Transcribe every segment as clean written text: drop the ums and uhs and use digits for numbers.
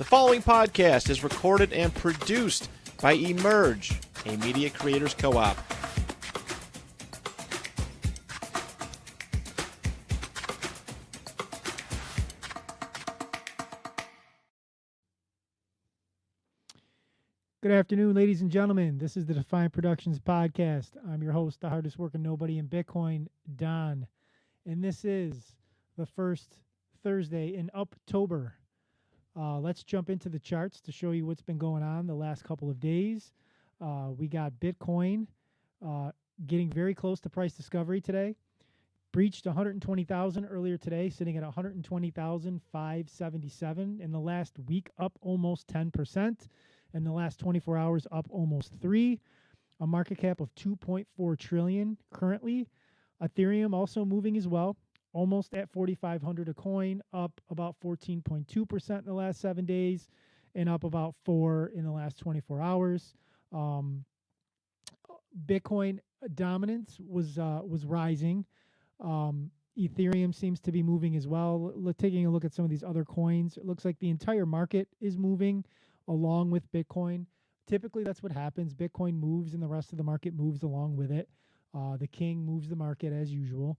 The following podcast is recorded and produced by Emerge, a media creators co-op. Good afternoon, ladies and gentlemen. This is the Defion Productions podcast. I'm your host, the hardest working nobody in Bitcoin, Don. And this is the first Thursday in Uptover. Let's jump into the charts to show you what's been going on the last couple of days. We got Bitcoin getting very close to price discovery today. Breached 120,000 earlier today, sitting at 120,577. In the last week, up almost 10%. In the last 24 hours, up almost 3%. A market cap of 2.4 trillion currently. Ethereum also moving as well, almost at 4,500 a coin, up about 14.2% in the last 7 days, and up about 4% in the last 24 hours. Bitcoin dominance was rising. Ethereum seems to be moving as well. Taking a look at some of these other coins, it looks like the entire market is moving along with Bitcoin. Typically, that's what happens. Bitcoin moves and the rest of the market moves along with it. The king moves the market as usual.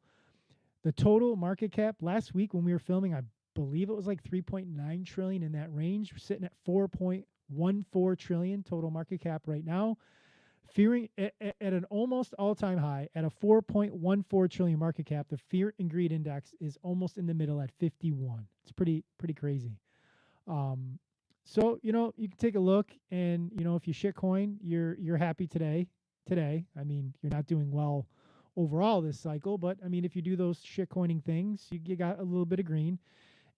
The total market cap last week when we were filming, I believe it was like 3.9 trillion in that range. We're sitting at 4.14 trillion total market cap right now. Fearing at an almost all-time high at a 4.14 trillion market cap, the Fear and Greed Index is almost in the middle at 51. It's pretty crazy. So, you can take a look and, if you shitcoin, you're happy today. I mean, you're not doing well overall this cycle, but I mean, if you do those shitcoining things, you got a little bit of green,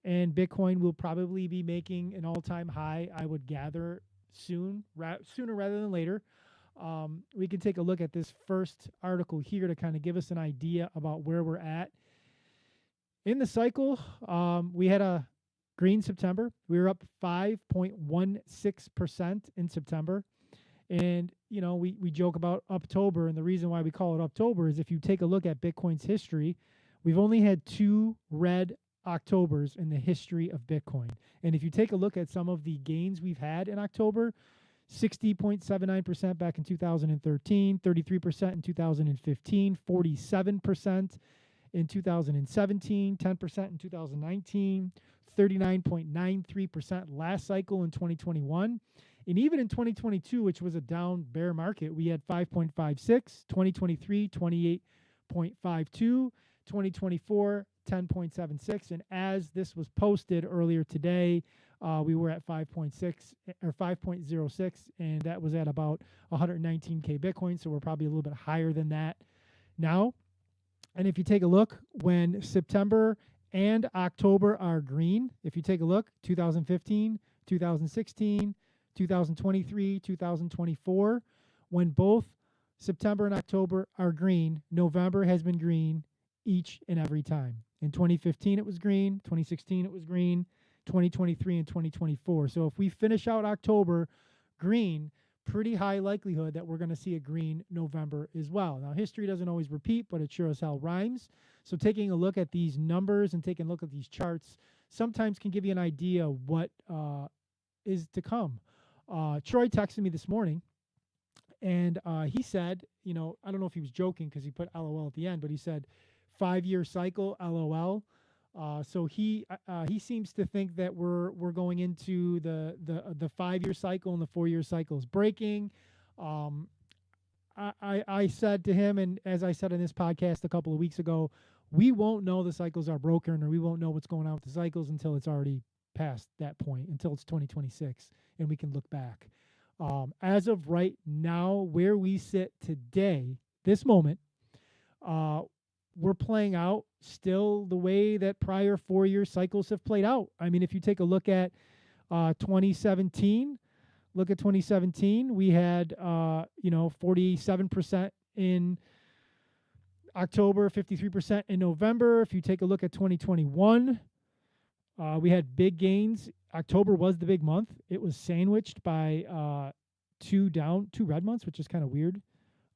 and Bitcoin will probably be making an all-time high, I would gather, sooner rather than later. We can take a look at this first article here to kind of give us an idea about where we're at in the cycle. We had a green September. We were up 5.16% in September. And, we joke about Uptober, and the reason why we call it Uptober is if you take a look at Bitcoin's history, we've only had 2 red Octobers in the history of Bitcoin. And if you take a look at some of the gains we've had in October, 60.79% back in 2013, 33% in 2015, 47% in 2017, 10% in 2019, 39.93% last cycle in 2021. And even in 2022, which was a down bear market, we had 5.56, 2023, 28.52, 2024, 10.76. And as this was posted earlier today, we were at 5.6 or 5.06, and that was at about 119K Bitcoin. So we're probably a little bit higher than that now. And if you take a look, when September and October are green, if you take a look, 2015, 2016, 2023, 2024, when both September and October are green, November has been green each and every time. In 2015, it was green. 2016, it was green. 2023 and 2024. So if we finish out October green, pretty high likelihood that we're going to see a green November as well. Now, history doesn't always repeat, but it sure as hell rhymes. So taking a look at these numbers and taking a look at these charts sometimes can give you an idea what is to come. Troy texted me this morning, and he said, I don't know if he was joking because he put LOL at the end, but he said 5-year cycle, LOL. So he seems to think that we're going into the 5-year cycle, and the 4-year cycle is breaking. I said to him, and as I said in this podcast a couple of weeks ago, we won't know the cycles are broken, or we won't know what's going on with the cycles until it's already past that point, until it's 2026, and we can look back. As of right now, where we sit today, this moment, we're playing out still the way that prior 4-year cycles have played out. I mean, if you take a look at 2017, we had 47% in October, 53% in November. If you take a look at 2021, we had big gains. October was the big month. It was sandwiched by 2 red months, which is kind of weird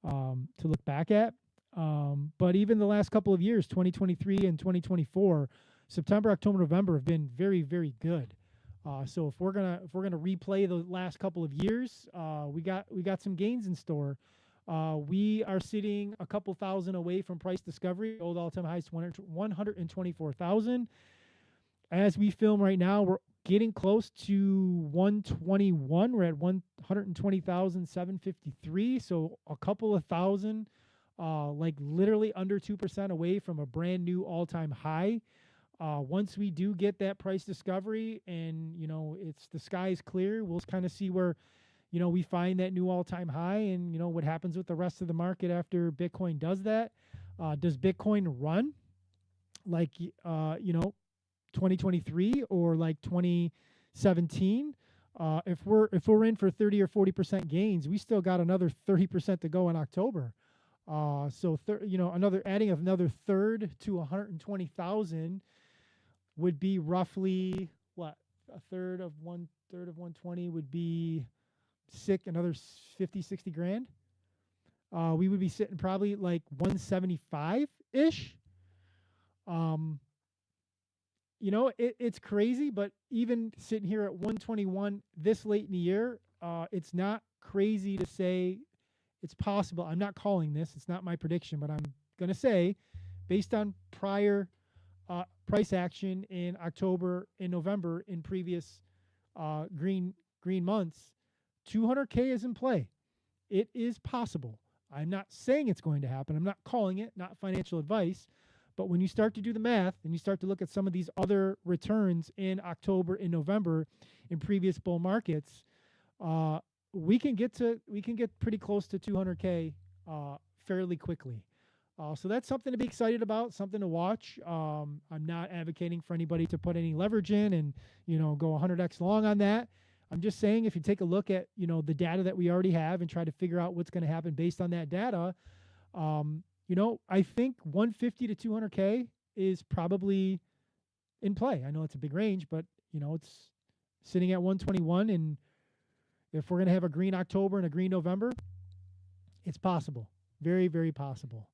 to look back at. But even the last couple of years, 2023 and 2024, September, October, November have been very, very good. So if we're gonna replay the last couple of years, we got some gains in store. We are sitting a couple thousand away from price discovery. Old all-time high is 124,000. As we film right now, we're getting close to 121. We're at 120,753. So a couple of thousand, like literally under 2% away from a brand new all-time high. Once we do get that price discovery and, it's the sky is clear, we'll kind of see where, we find that new all-time high and, what happens with the rest of the market after Bitcoin does that. Does Bitcoin run like, 2023 or like 2017? If we're in for 30 or 40% gains, we still got another 30% to go in October. So adding another third to 120,000 would be roughly what? A third of 120 would be another 50, 60 grand. We would be sitting probably like 175 ish. It's crazy, but even sitting here at 121 this late in the year, it's not crazy to say it's possible. I'm not calling this. It's not my prediction, but I'm going to say, based on prior price action in October and November in previous green months, 200K is in play. It is possible. I'm not saying it's going to happen. I'm not calling it, not financial advice. But when you start to do the math and you start to look at some of these other returns in October and November in previous bull markets, we can get pretty close to 200K fairly quickly. So that's something to be excited about, something to watch. I'm not advocating for anybody to put any leverage in and go 100x long on that. I'm just saying if you take a look at the data that we already have and try to figure out what's going to happen based on that data. I think 150 to 200K is probably in play. I know it's a big range, but it's sitting at 121, and if we're going to have a green October and a green November, it's possible. Very, very possible.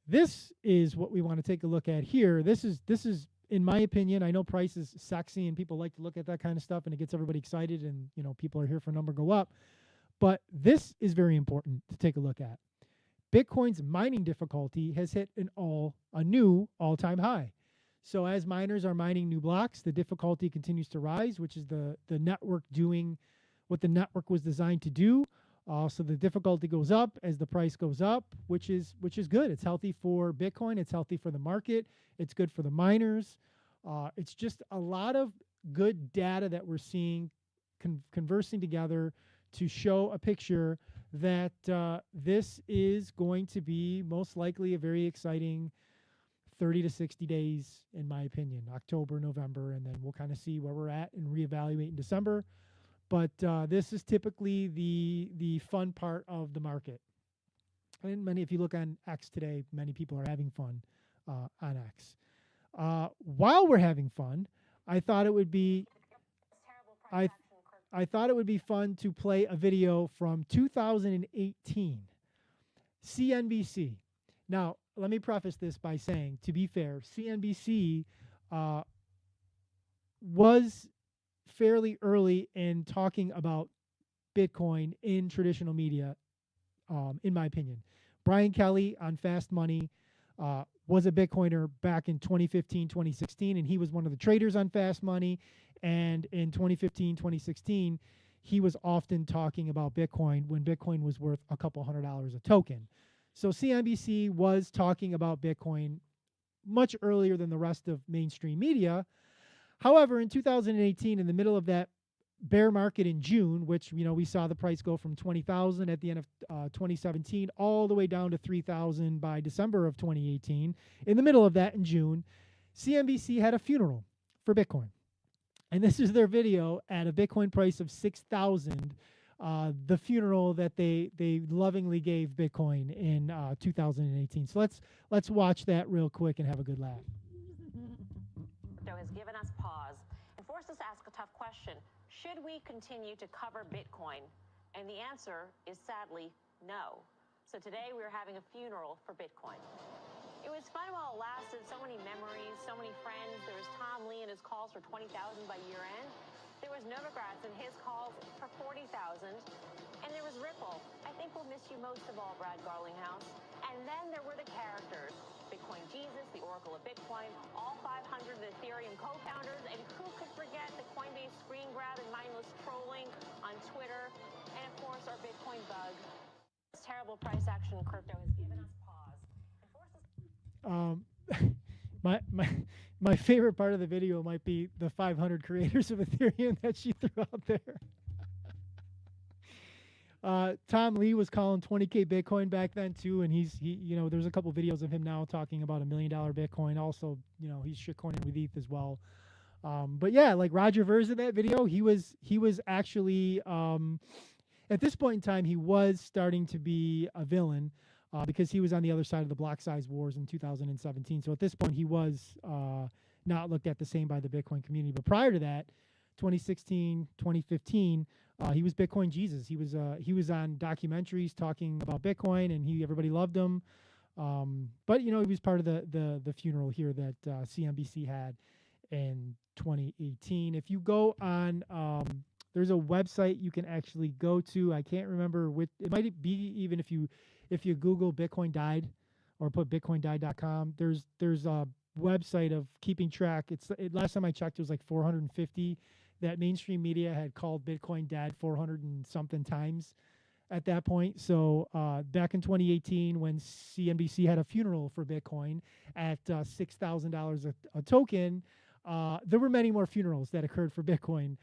This is what we want to take a look at here. This is in my opinion, I know price is sexy and people like to look at that kind of stuff and it gets everybody excited and people are here for a number go up, but this is very important to take a look at. Bitcoin's mining difficulty has hit a new all-time high. So as miners are mining new blocks, the difficulty continues to rise, which is the network doing what the network was designed to do. So the difficulty goes up as the price goes up, which is good. It's healthy for Bitcoin. It's healthy for the market. It's good for the miners. It's just a lot of good data that we're seeing conversing together to show a picture that this is going to be most likely a very exciting 30 to 60 days, in my opinion, October, November, and then we'll kind of see where we're at and reevaluate in December. But this is typically the fun part of the market. And if you look on X today, many people are having fun on X. While we're having fun, I thought it would be fun to play a video from 2018, CNBC. Now, let me preface this by saying, to be fair, CNBC was fairly early in talking about Bitcoin in traditional media, in my opinion. Brian Kelly on Fast Money was a Bitcoiner back in 2015, 2016, and he was one of the traders on Fast Money. And in 2015, 2016, he was often talking about Bitcoin when Bitcoin was worth a couple $100 a token. So CNBC was talking about Bitcoin much earlier than the rest of mainstream media. However, in 2018, in the middle of that bear market in June, which we saw the price go from 20,000 at the end of 2017 all the way down to 3,000 by December of 2018. In the middle of that in June, CNBC had a funeral for Bitcoin. And this is their video at a Bitcoin price of 6,000, the funeral that they lovingly gave Bitcoin in 2018. So let's watch that real quick and have a good laugh. Has given us pause and forced us to ask a tough question. Should we continue to cover Bitcoin? And the answer is sadly no. So today we're having a funeral for Bitcoin. It was fun while it lasted, so many memories, so many friends. There was Tom Lee and his calls for 20,000 by year end. and his calls for 40,000. And there was Ripple. I think we'll miss you most of all, Brad Garlinghouse. And then there were the characters. Bitcoin Jesus, the Oracle of Bitcoin, all 500 Ethereum co-founders, and who could forget the Coinbase screen grab and mindless trolling on Twitter, and of course our Bitcoin bug. This terrible price action in crypto has given us pause and forced us. My favorite part of the video might be the 500 creators of Ethereum that she threw out there. Tom Lee was calling 20K Bitcoin back then too, and there's a couple videos of him now talking about $1 million Bitcoin. Also, he's shitcoining with ETH as well. But yeah, like Roger Ver's in that video, he was actually at this point in time he was starting to be a villain because he was on the other side of the block size wars in 2017. So at this point he was not looked at the same by the Bitcoin community. But prior to that, 2016, 2015. He was Bitcoin Jesus. He was on documentaries talking about Bitcoin, and everybody loved him. But he was part of the funeral here that CNBC had in 2018. If you go on, there's a website you can actually go to. I can't remember which. It might be even if you Google Bitcoin died or put bitcoindied.com. There's a website of keeping track. Last time I checked, it was like 450. That mainstream media had called Bitcoin dead 400 and something times at that point. So back in 2018, when CNBC had a funeral for Bitcoin at $6,000 a token, there were many more funerals that occurred for Bitcoin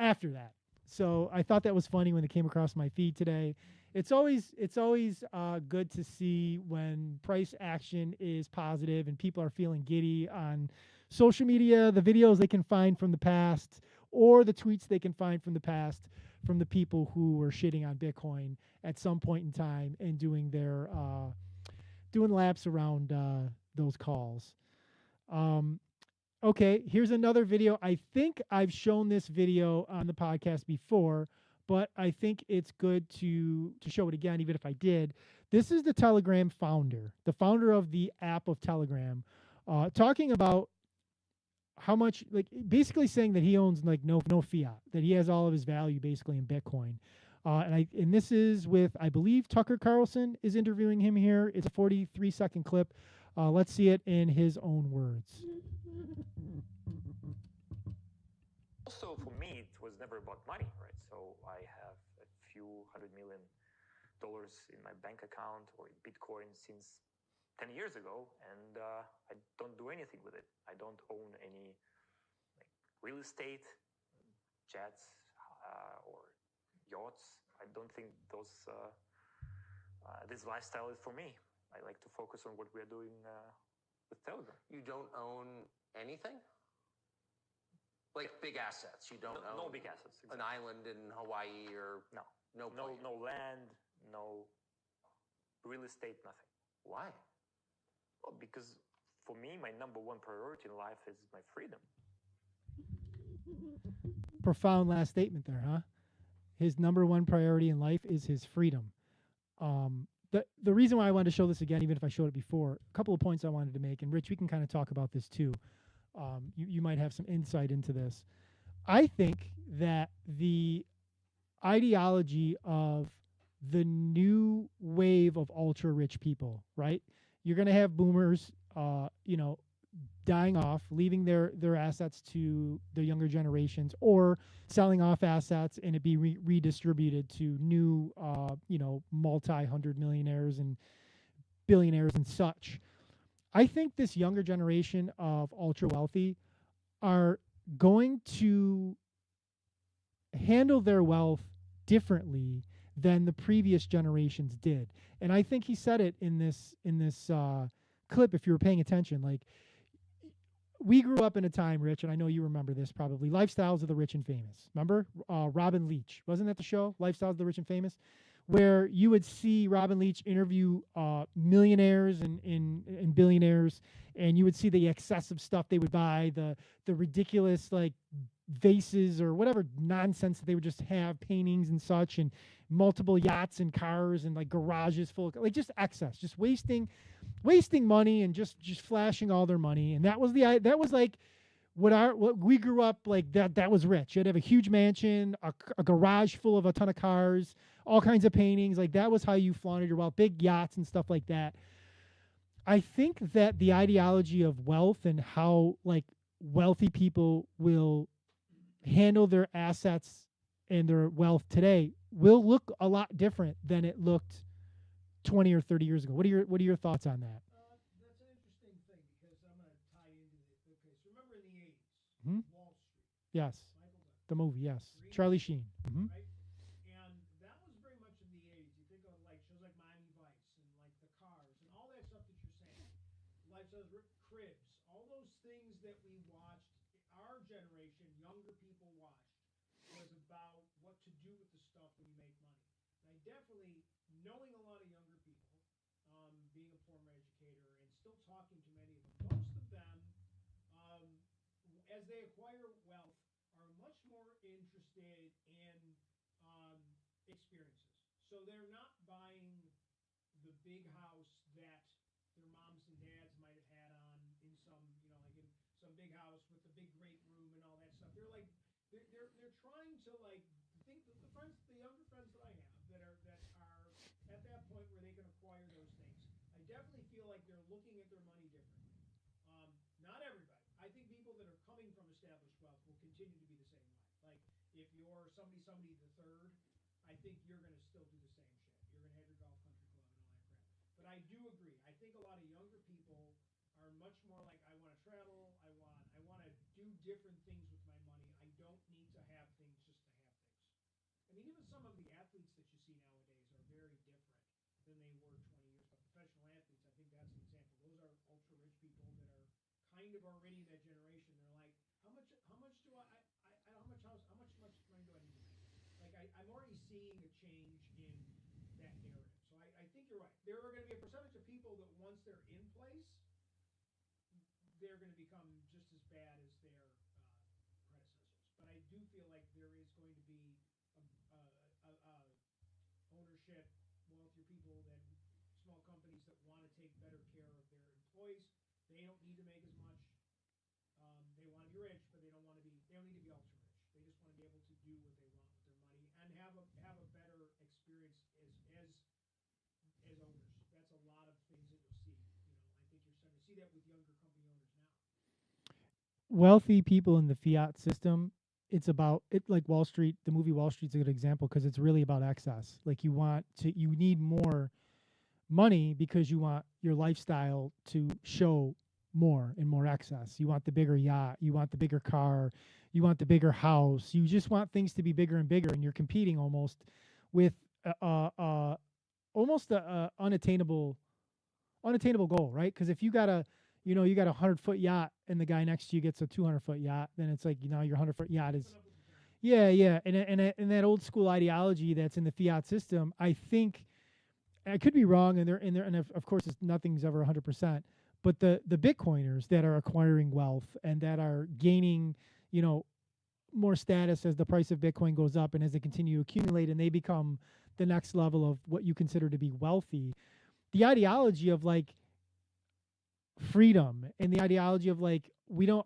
after that. So I thought that was funny when it came across my feed today. It's always good to see when price action is positive and people are feeling giddy on social media, the videos they can find from the past, or the tweets they can find from the past from the people who were shitting on Bitcoin at some point in time and doing their doing laps around those calls. Okay, here's another video. I think I've shown this video on the podcast before, but I think it's good to show it again, even if I did. This is the Telegram founder, the founder of the app of Telegram, talking about how much, like, basically saying that he owns like no fiat, that he has all of his value basically in Bitcoin. And this is with, I believe, Tucker Carlson is interviewing him here. It's a 43-second clip. Let's see it in his own words. Also, for me, it was never about money, right? So I have a few $100 million in my bank account or in Bitcoin since 10 years ago, and I don't do anything with it. I don't own any real estate, jets, or yachts. I don't think this lifestyle is for me. I like to focus on what we're doing with Telegram. You don't own anything? Like big assets? You don't own no big assets. Exactly. An island in Hawaii or no land, no real estate, nothing. Why? Well, because for me, my number one priority in life is my freedom. Profound last statement there, huh? His number one priority in life is his freedom. The reason why I wanted to show this again, even if I showed it before, a couple of points I wanted to make, and Rich, we can kind of talk about this too. You might have some insight into this. I think that the ideology of the new wave of ultra rich people, right? You're going to have boomers, dying off, leaving their assets to the younger generations, or selling off assets and it be redistributed to new, multi-hundred millionaires and billionaires and such. I think this younger generation of ultra wealthy are going to handle their wealth differently than the previous generations did. And I think he said it in this clip, if you were paying attention. Like, we grew up in a time, Rich, and I know you remember this probably, Lifestyles of the Rich and Famous. Remember? Robin Leach. Wasn't that the show? Lifestyles of the Rich and Famous? Where you would see Robin Leach interview millionaires and billionaires, and you would see the excessive stuff they would buy, the ridiculous, like, vases or whatever nonsense that they would just have, paintings and such, and multiple yachts and cars and like garages full of, like, just excess, just wasting money and just flashing all their money. And that was like what we grew up like that was rich. You'd have a huge mansion, a garage full of a ton of cars, all kinds of paintings. Like that was how you flaunted your wealth, big yachts and stuff like that. I think that the ideology of wealth and how like wealthy people will handle their assets and their wealth today will look a lot different than it looked 20 or 30 years ago. What are your thoughts on that? That's an interesting thing because I'm going to tie into the. Okay, so remember in the 80s, Hmm? Wall Street, Yes. Michael Douglas, The movie, yes. Green Charlie Book, Sheen. Hmm. right? And that was very much in the 80s. You think of like shows like Miami Vice and like the Cars and all that stuff that you're saying. Lifestyles, Cribs, all those things that we watched, our generation, younger people watched, was about what to do with the stuff when you make money. And I definitely, knowing a lot of younger people, being a former educator and still talking to many of them, most of them, um, as they acquire wealth, are much more interested in um, experiences. So they're not buying the big house that their moms and dads might have had on in some, like in some big house with the big great room and all that stuff. They're like, they're trying to like think the friends, the younger friends that I have that are at that point where they can acquire those things. I definitely feel like they're looking at their money differently. Not everybody. I think people that are coming from established wealth will continue to be the same way. Like if you're somebody the third, I think you're going to still do the same shit. You're going to have your golf country club and all that crap. But I do agree. I think a lot of younger people are much more like I want to travel. I want to do different things with my money. I don't need to have things just to have things. I mean, even some of the athletes that you see nowadays are very different than they were 20 years ago. Professional athletes, I think that's an example. Those are ultra rich people that are kind of already in that generation. They're like, how much do how much money do I need to make? Like I'm already seeing a change in that narrative. So I think you're right. There are going to be a percentage of people that once they're in place, they're going to become just as bad as their predecessors. But I do feel like there is going to be ownership, wealthier people that small companies that want to take better care of their employees. They don't need to make as much. They want to be rich, but they don't want to be. They don't need to be ultra rich. They just want to be able to do what they want with their money and have a better experience as owners. That's a lot of things that you'll see. I think you're starting to see that with younger company owners now. Wealthy people in the fiat system, it's about it like Wall Street. The movie Wall Street's a good example because it's really about excess. Like you need more money because you want your lifestyle to show more and more excess. You want the bigger yacht, you want the bigger car, you want the bigger house. You just want things to be bigger and bigger, and you're competing almost with almost a unattainable goal, right? Because if you got a 100-foot yacht and the guy next to you gets a 200-foot yacht, then it's like your 100-foot yacht is yeah, and that old school ideology that's in the fiat system. I think I could be wrong, and of course nothing's ever 100%. But the Bitcoiners that are acquiring wealth and that are gaining, more status as the price of Bitcoin goes up and as they continue to accumulate and they become the next level of what you consider to be wealthy. The ideology of like freedom and the ideology of like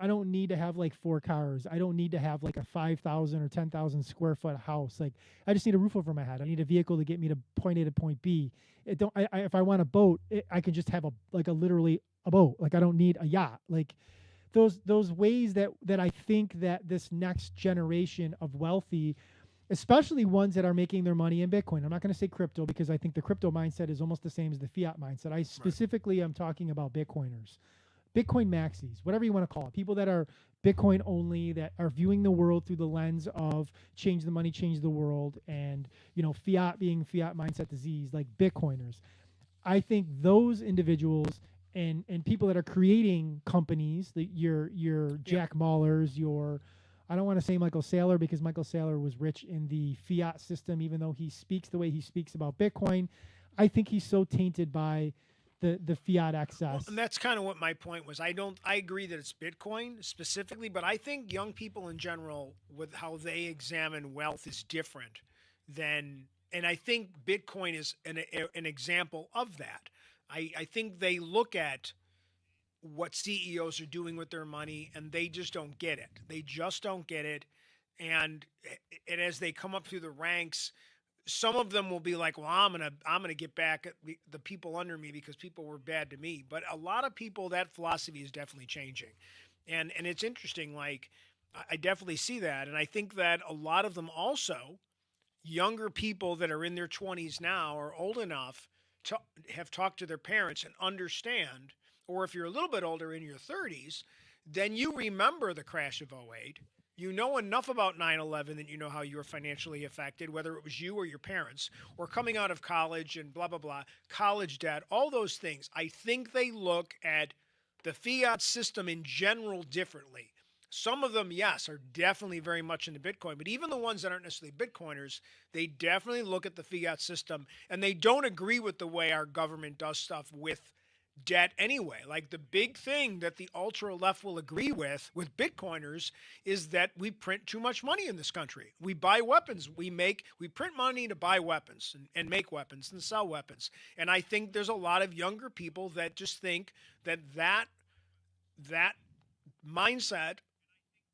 I don't need to have like 4 cars. I don't need to have like a 5,000 or 10,000 square foot house. Like I just need a roof over my head. I need a vehicle to get me to point A to point B. If I want a boat, I can just have literally a boat. Like I don't need a yacht. Like those ways that I think that this next generation of wealthy, especially ones that are making their money in Bitcoin. I'm not going to say crypto because I think the crypto mindset is almost the same as the fiat mindset. I specifically am talking about Bitcoiners, Bitcoin maxis, whatever you want to call it. People that are Bitcoin only, that are viewing the world through the lens of change the money, change the world, and fiat being fiat mindset disease, like Bitcoiners. I think those individuals and people that are creating companies, your Jack Mallers, I don't want to say Michael Saylor because Michael Saylor was rich in the fiat system, even though he speaks the way he speaks about Bitcoin. I think he's so tainted by the fiat excess. Well, and that's kind of what my point was. I agree that it's Bitcoin specifically, but I think young people in general, with how they examine wealth, is different than, and I think Bitcoin is an example of that. I think they look at what CEOs are doing with their money, and they just don't get it. They just don't get it. And as they come up through the ranks, some of them will be like, "Well, I'm gonna get back at the people under me because people were bad to me." But a lot of people, that philosophy is definitely changing, and it's interesting. Like, I definitely see that, and I think that a lot of them also, younger people that are in their 20s now, are old enough to have talked to their parents and understand, or if you're a little bit older in your 30s, then you remember the crash of '08. You know enough about 9/11 that you know how you were financially affected, whether it was you or your parents, or coming out of college and blah, blah, blah, college debt, all those things. I think they look at the fiat system in general differently. Some of them, yes, are definitely very much into Bitcoin, but even the ones that aren't necessarily Bitcoiners, they definitely look at the fiat system and they don't agree with the way our government does stuff with debt anyway. Like, the big thing that the ultra left will agree with Bitcoiners is that we print too much money in this country. We buy weapons. We print money to buy weapons and make weapons and sell weapons. And I think there's a lot of younger people that just think that mindset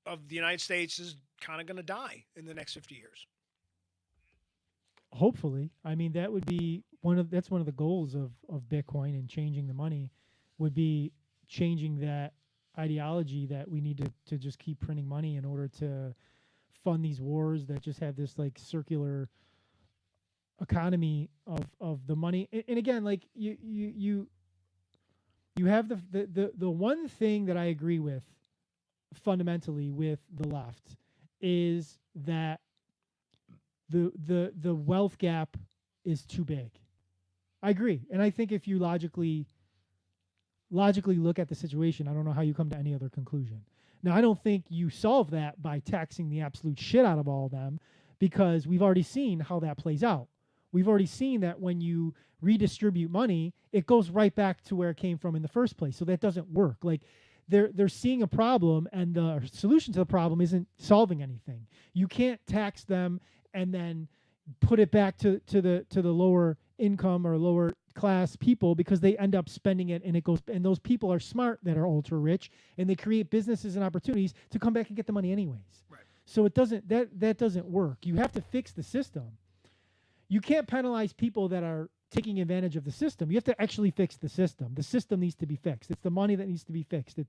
of the United States is kind of going to die in the next 50 years. Hopefully, I mean, that would be that's one of the goals of Bitcoin and changing the money, would be changing that ideology that we need to just keep printing money in order to fund these wars that just have this like circular economy of the money. And again, like you have the one thing that I agree with fundamentally with the left is that the wealth gap is too big. I agree. And I think if you logically look at the situation, I don't know how you come to any other conclusion. Now, I don't think you solve that by taxing the absolute shit out of all of them, because we've already seen how that plays out. We've already seen that when you redistribute money, it goes right back to where it came from in the first place. So that doesn't work. Like, they're seeing a problem, and the solution to the problem isn't solving anything. You can't tax them and then put it back to the lower income or lower class people, because they end up spending it, and it goes, and those people are smart that are ultra rich, and they create businesses and opportunities to come back and get the money anyways. Right. So it doesn't that doesn't work. You have to fix the system. You can't penalize people that are taking advantage of the system. You have to actually fix the system. The system needs to be fixed. It's the money that needs to be fixed.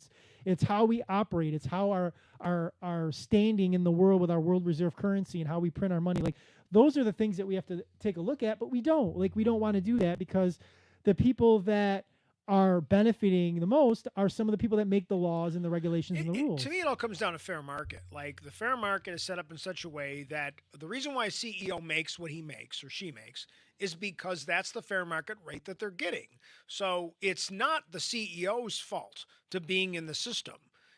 It's how we operate. It's how our standing in the world with our world reserve currency and how we print our money. Like, those are the things that we have to take a look at, but we don't. Like, we don't want to do that, because the people that are benefiting the most are some of the people that make the laws and the regulations and the rules. To me, it all comes down to fair market. Like, the fair market is set up in such a way that the reason why a CEO makes what he makes or she makes is because that's the fair market rate that they're getting. So it's not the CEO's fault to being in the system.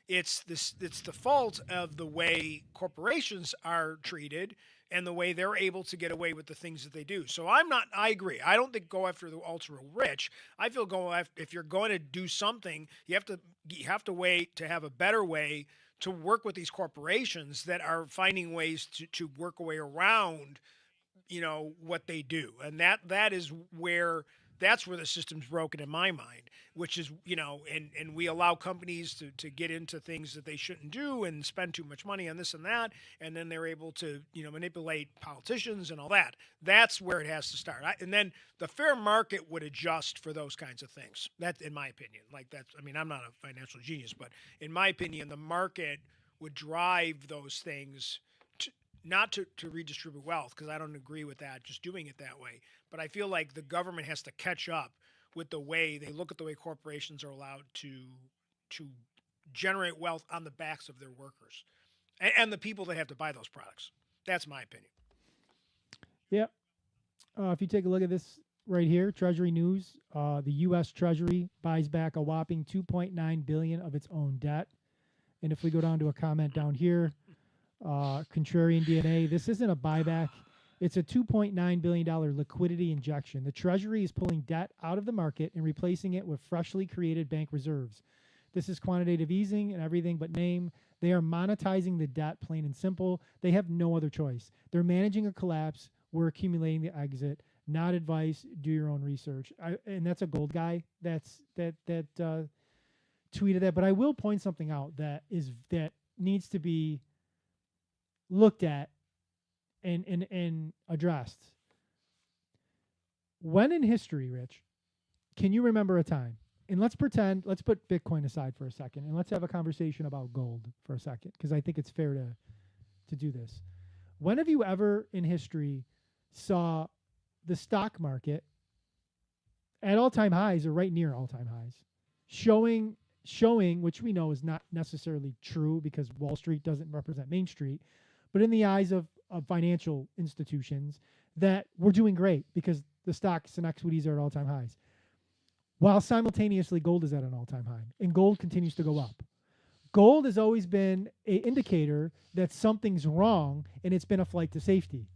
It's the fault of the way corporations are treated and the way they're able to get away with the things that they do. So I agree. I don't think go after the ultra rich. I feel if you're going to do something, you have to wait to have a better way to work with these corporations that are finding ways to work a way around, what they do. And that's where the system's broken in my mind, which is, and we allow companies to get into things that they shouldn't do and spend too much money on this and that. And then they're able to, manipulate politicians and all that. That's where it has to start. And then the fair market would adjust for those kinds of things. That's in my opinion. I'm not a financial genius, but in my opinion, the market would drive those things not to redistribute wealth, because I don't agree with that, just doing it that way. But I feel like the government has to catch up with the way they look at the way corporations are allowed to generate wealth on the backs of their workers and the people that have to buy those products. That's my opinion. Yep. If you take a look at this right here, Treasury News, the U.S. Treasury buys back a whopping $2.9 billion of its own debt. And if we go down to a comment down here, contrarian DNA, this isn't a buyback. It's a $2.9 billion liquidity injection. The Treasury is pulling debt out of the market and replacing it with freshly created bank reserves. This is quantitative easing and everything but name. They are monetizing the debt, plain and simple. They have no other choice. They're managing a collapse. We're accumulating the exit. Not advice. Do your own research. And that's a gold guy. tweeted that, but I will point something out that needs to be looked at and addressed. When in history, Rich, can you remember a time? And let's put Bitcoin aside for a second, and let's have a conversation about gold for a second, because I think it's fair to do this. When have you ever in history saw the stock market at all-time highs or right near all-time highs, showing, which we know is not necessarily true because Wall Street doesn't represent Main Street, but in the eyes of financial institutions, that we're doing great because the stocks and equities are at all-time highs, while simultaneously gold is at an all-time high, and gold continues to go up. Gold has always been an indicator that something's wrong, and it's been a flight to safety,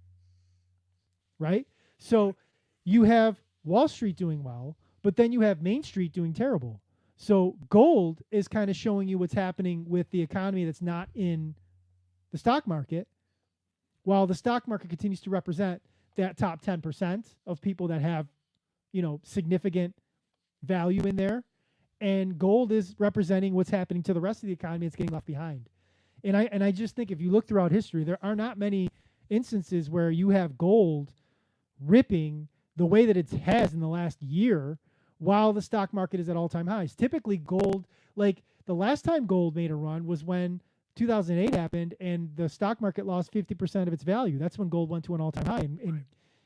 right? So you have Wall Street doing well, but then you have Main Street doing terrible. So gold is kind of showing you what's happening with the economy that's not in the stock market, while the stock market continues to represent that top 10% of people that have, significant value in there. And gold is representing what's happening to the rest of the economy. It's getting left behind. And I just think if you look throughout history, there are not many instances where you have gold ripping the way that it has in the last year while the stock market is at all-time highs. Typically gold, like the last time gold made a run was when 2008 happened and the stock market lost 50% of its value. That's when gold went to an all-time high.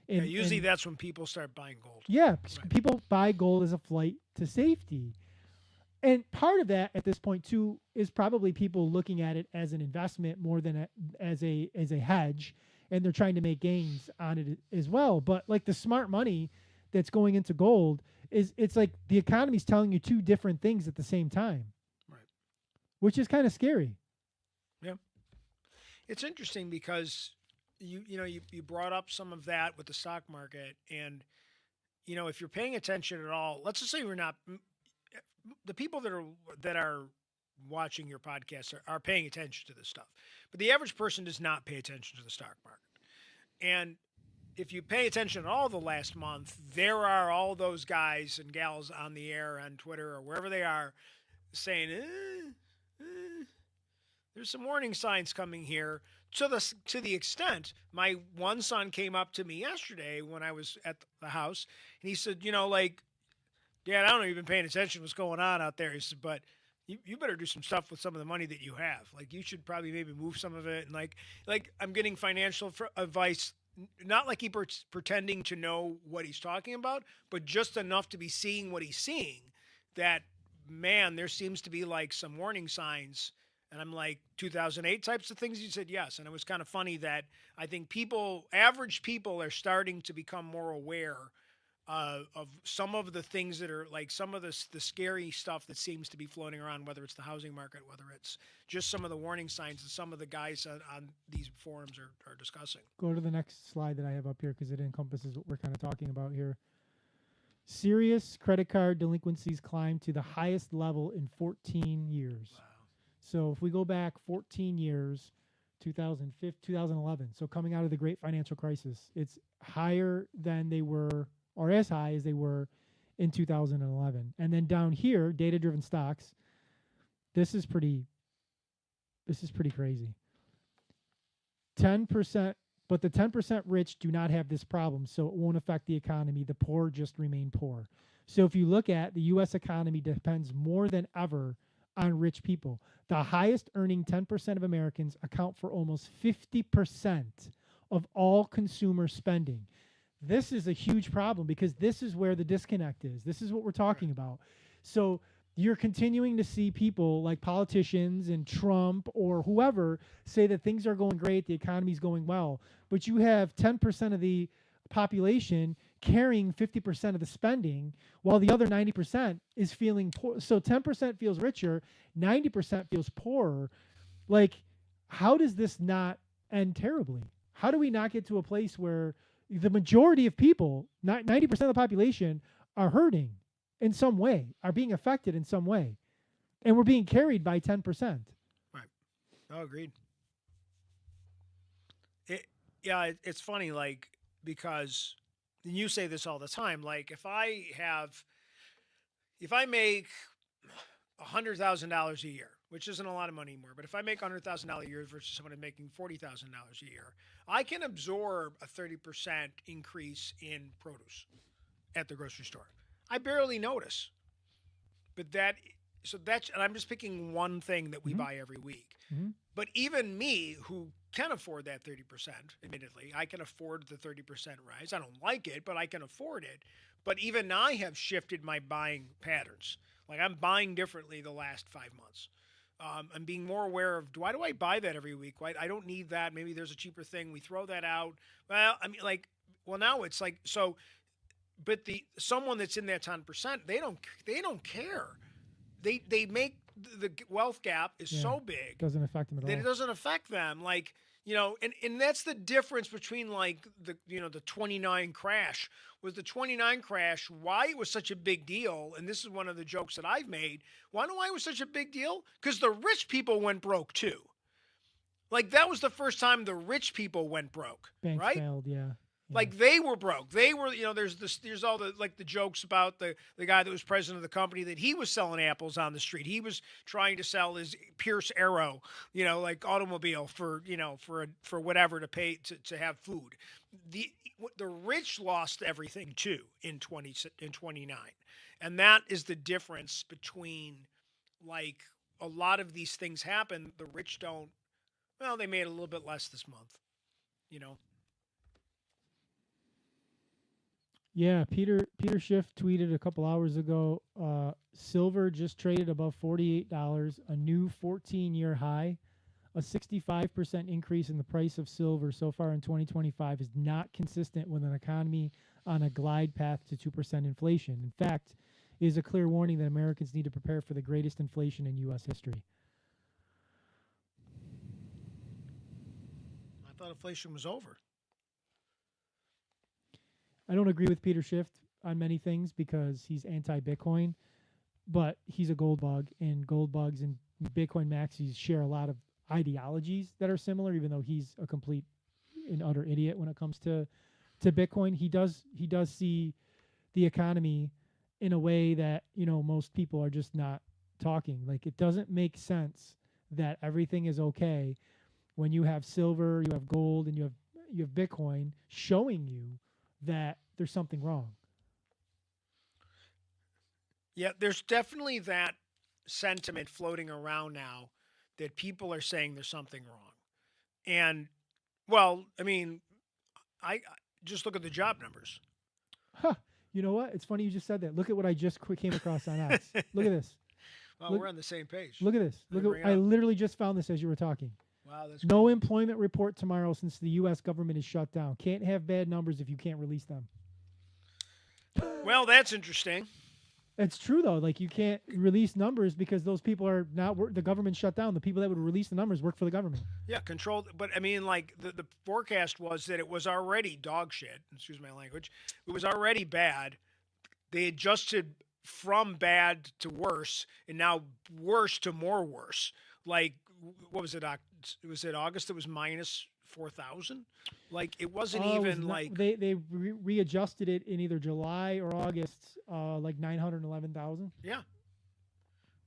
Usually that's when people start buying gold. Yeah, Right. People buy gold as a flight to safety. And part of that at this point too is probably people looking at it as an investment more than as a hedge, and they're trying to make gains on it as well. But like the smart money that's going into gold it's like the economy's telling you two different things at the same time. Right. Which is kind of scary. Yeah. It's interesting because you brought up some of that with the stock market, and if you're paying attention at all, let's just say we're not, the people that are watching your podcast are paying attention to this stuff, but the average person does not pay attention to the stock market. And if you pay attention at all the last month, there are all those guys and gals on the air on Twitter or wherever they are saying, there's some warning signs coming here, to the extent my one son came up to me yesterday when I was at the house, and he said, Dad, I don't know if you've been paying attention to what's going on out there. He said, but you better do some stuff with some of the money that you have. Like, you should probably maybe move some of it. And like I'm getting financial advice, not like pretending to know what he's talking about, but just enough to be seeing what he's seeing, that, man, there seems to be like some warning signs. And I'm like, 2008 types of things? He said, yes. And it was kind of funny that I think average people are starting to become more aware of some of the things that are like some of the scary stuff that seems to be floating around, whether it's the housing market, whether it's just some of the warning signs that some of the guys on these forums are discussing. Go to the next slide that I have up here because it encompasses what we're kind of talking about here. Serious credit card delinquencies climbed to the highest level in 14 years. Wow. So if we go back 14 years, 2011, so coming out of the great financial crisis, it's higher than they were, or as high as they were in 2011. And then down here, data-driven stocks, this is pretty crazy. 10%, but the 10% rich do not have this problem, so it won't affect the economy. The poor just remain poor. So if you look at the U.S. economy depends more than ever on rich people. The highest earning 10% of Americans account for almost 50% of all consumer spending. This is a huge problem because this is where the disconnect is. This is what we're talking about. So you're continuing to see people like politicians and Trump or whoever say that things are going great, the economy's going well, but you have 10% of the population carrying 50% of the spending while the other 90% is feeling poor. So 10% feels richer, 90% feels poorer. Like, how does this not end terribly? How do we not get to a place where the majority of people, 90% of the population, are hurting in some way, are being affected in some way, and we're being carried by 10%? Right. Oh, agreed. It's funny, like, because you say this all the time, like, if I make $100,000 a year, which isn't a lot of money anymore, but if I make $100,000 a year versus someone making $40,000 a year, I can absorb a 30% increase in produce at the grocery store. I barely notice. But and I'm just picking one thing that we buy every week. Mm-hmm. But even me, who can afford that 30%, admittedly, I can afford the 30% rise. I don't like it, but I can afford it. But even I have shifted my buying patterns. Like I'm buying differently the last 5 months. I'm being more aware of why do I buy that every week? Why I don't need that. Maybe there's a cheaper thing. We throw that out. Well, I mean, now it's like so. But someone that's in that 10%, they don't care. They make the wealth gap is so big doesn't affect them at all. that it doesn't affect them. Like, and that's the difference between like the 29 crash. Was the 29 crash why it was such a big deal? And this is one of the jokes that I've made. Why it was such a big deal? Because the rich people went broke too. Like that was the first time the rich people went broke. Banks right? failed, yeah. Like they were broke. They were, there's all the like the jokes about the guy that was president of the company that he was selling apples on the street. He was trying to sell his Pierce Arrow, like automobile for whatever to pay to have food. The rich lost everything too in 29. And that is the difference between like a lot of these things happen. The rich don't, well, they made a little bit less this month, Yeah, Peter Schiff tweeted a couple hours ago, silver just traded above $48, a new 14-year high. A 65% increase in the price of silver so far in 2025 is not consistent with an economy on a glide path to 2% inflation. In fact, it is a clear warning that Americans need to prepare for the greatest inflation in U.S. history. I thought inflation was over. I don't agree with Peter Schiff on many things because he's anti-Bitcoin, but he's a gold bug, and gold bugs and Bitcoin maxis share a lot of ideologies that are similar, even though he's a complete and utter idiot when it comes to Bitcoin. He does see the economy in a way that, most people are just not talking. Like it doesn't make sense that everything is okay when you have silver, you have gold, and you have Bitcoin showing you that there's something wrong. Yeah, there's definitely that sentiment floating around now that people are saying there's something wrong. And, well, I mean, I just look at the job numbers. Huh. You know what? It's funny you just said that. Look at what I just came across on X. Look at this. Well, we're on the same page. Look at this. I literally just found this as you were talking. Wow, that's no crazy. Employment report tomorrow since the U.S. government is shut down. Can't have bad numbers if you can't release them. Well, that's interesting. It's true, though. Like, you can't release numbers because those people are not the government shut down. The people that would release the numbers work for the government. Yeah, controlled. But, I mean, like, the forecast was that it was already dog shit. Excuse my language. It was already bad. They adjusted from bad to worse, and now worse to more worse. Like, what was it? Was it August? It was minus 4,000. Like it wasn't even like they readjusted it in either July or August, like 911,000. Yeah,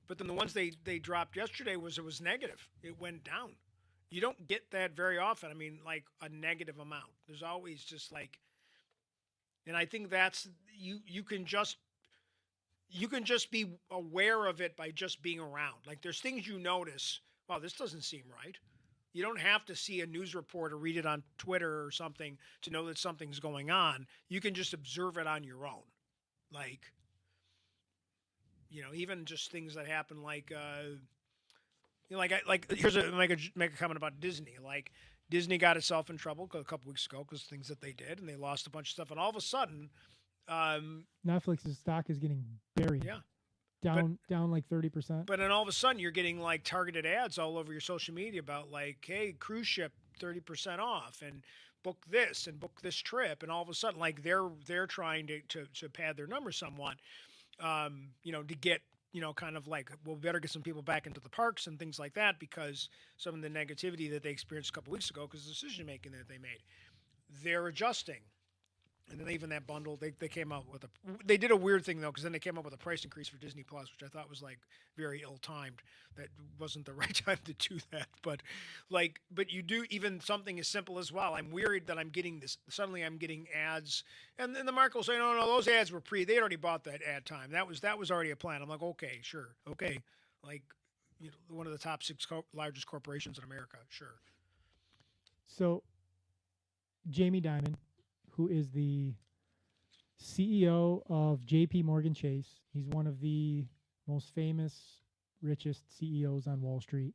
but then the ones they dropped yesterday it was negative. It went down. You don't get that very often. I mean, like a negative amount. There's always just like, and I think that's you can just be aware of it by just being around. Like there's things you notice. Wow, this doesn't seem right. You don't have to see a news report or read it on Twitter or something to know that something's going on. You can just observe it on your own. Like, even just things that happen like, here's make a comment about Disney. Like Disney got itself in trouble a couple weeks ago because things that they did, and they lost a bunch of stuff. And all of a sudden, Netflix's stock is getting buried. Yeah. Down like 30%. But then all of a sudden you're getting like targeted ads all over your social media about like, hey, cruise ship 30% off and book this and book this trip. And all of a sudden, like they're trying to pad their numbers somewhat, to get, kind of like, well, we better get some people back into the parks and things like that because some of the negativity that they experienced a couple weeks ago because the decision making that they made, they're adjusting. And then even that bundle, they came out with they did a weird thing though, because then they came up with a price increase for Disney Plus, which I thought was like very ill timed. That wasn't the right time to do that. But you do even something as simple as, well, I'm worried that I'm getting this. Suddenly I'm getting ads, and then the market will say, no, those ads were they already bought that ad time. That was already a plan. I'm like, okay, sure, okay, like, one of the top six largest corporations in America, sure. So, Jamie Dimon, who is the CEO of JP Morgan Chase. He's one of the most famous, richest CEOs on Wall Street.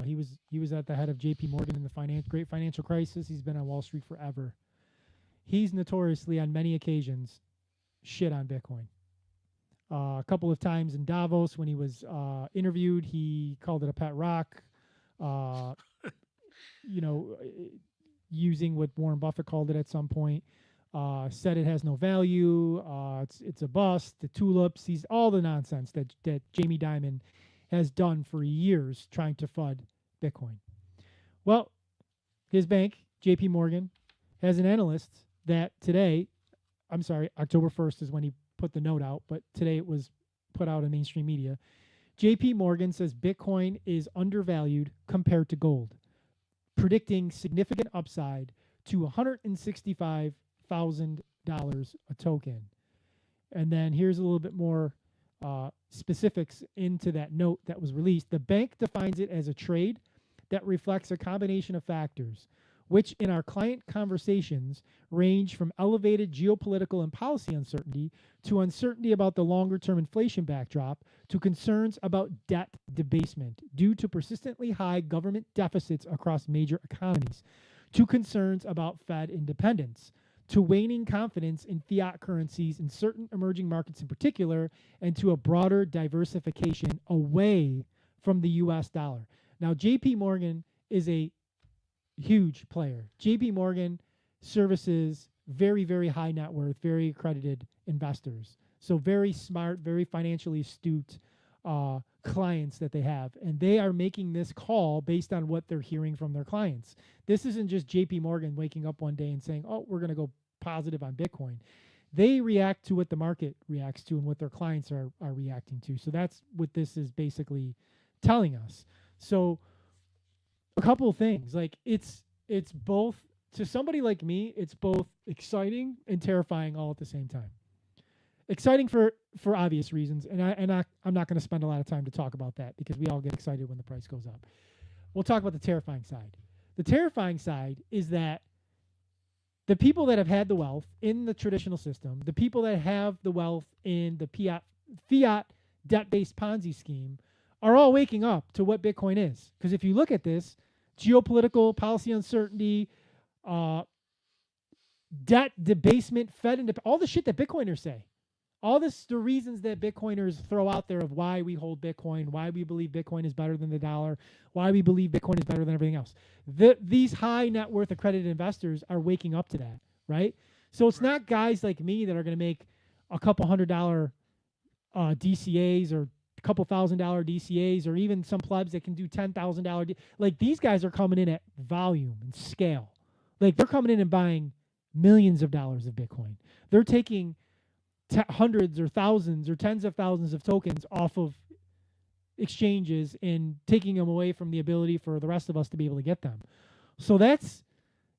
He was at the head of JP Morgan in the great financial crisis. He's been on Wall Street forever. He's notoriously, on many occasions, shit on Bitcoin. A couple of times in Davos when he was interviewed, he called it a pet rock. Using what Warren Buffett called it at some point. Said it has no value. It's a bust. The tulips. He's all the nonsense that Jamie Dimon has done for years trying to FUD Bitcoin. Well, his bank, JP Morgan, has an analyst that today, October 1st is when he put the note out, but today it was put out in mainstream media. JP Morgan says Bitcoin is undervalued compared to gold, predicting significant upside to $165,000 a token. And then here's a little bit more specifics into that note that was released. The bank defines it as a trade that reflects a combination of factors, which in our client conversations range from elevated geopolitical and policy uncertainty to uncertainty about the longer-term inflation backdrop to concerns about debt debasement due to persistently high government deficits across major economies, to concerns about Fed independence, to waning confidence in fiat currencies in certain emerging markets in particular, and to a broader diversification away from the U.S. dollar. Now, JP Morgan is a huge player. JP Morgan services very, very high net worth, very accredited investors. So very smart, very financially astute clients that they have. And they are making this call based on what they're hearing from their clients. This isn't just JP Morgan waking up one day and saying, oh, we're going to go positive on Bitcoin. They react to what the market reacts to and what their clients are reacting to. So that's what this is basically telling us. So a couple of things, like it's both, to somebody like me, it's both exciting and terrifying all at the same time. Exciting for obvious reasons, and I'm not going to spend a lot of time to talk about that because we all get excited when the price goes up. We'll talk about the terrifying side. The terrifying side is that the people that have had the wealth in the traditional system, the people that have the wealth in the fiat debt-based Ponzi scheme, are all waking up to what Bitcoin is. Because if you look at this, geopolitical, policy uncertainty, debt debasement, Fed, all the shit that Bitcoiners say, all this, the reasons that Bitcoiners throw out there of why we hold Bitcoin, why we believe Bitcoin is better than the dollar, why we believe Bitcoin is better than everything else. These high net worth accredited investors are waking up to that, right? So it's not guys like me that are going to make a couple $100 DCAs or a couple $1,000 DCAs, or even some plebs that can do $10,000. Like, these guys are coming in at volume and scale. Like, they're coming in and buying millions of dollars of Bitcoin. They're taking hundreds or thousands or tens of thousands of tokens off of exchanges and taking them away from the ability for the rest of us to be able to get them. So that's,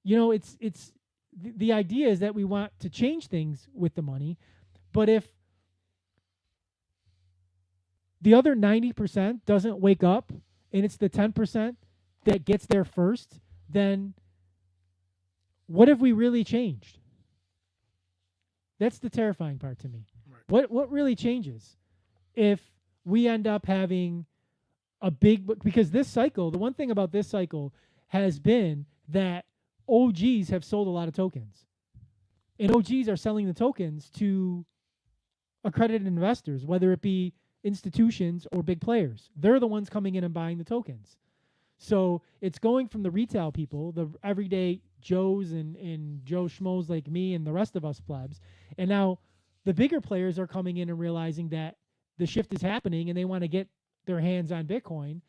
it's the idea is that we want to change things with the money, but if the other 90% doesn't wake up and it's the 10% that gets there first, then what have we really changed? That's the terrifying part to me. Right. What really changes if we end up having a big, because this cycle, the one thing about this cycle has been that OGs have sold a lot of tokens. And OGs are selling the tokens to accredited investors, whether it be institutions or big players. They're the ones coming in and buying the tokens. So it's going from the retail people, the everyday Joes and Joe Schmoes like me and the rest of us plebs. And now the bigger players are coming in and realizing that the shift is happening and they want to get their hands on Bitcoin.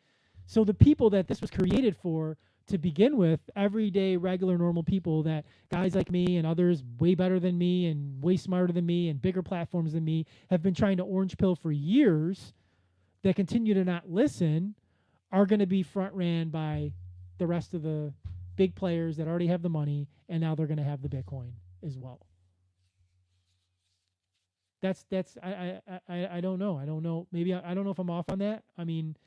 So the people that this was created for to begin with, everyday, regular, normal people, that guys like me and others way better than me and way smarter than me and bigger platforms than me have been trying to orange pill for years, that continue to not listen, are going to be front ran by the rest of the big players that already have the money, and now they're going to have the Bitcoin as well. That's I don't know. I don't know. Maybe I don't know if I'm off on that. I mean,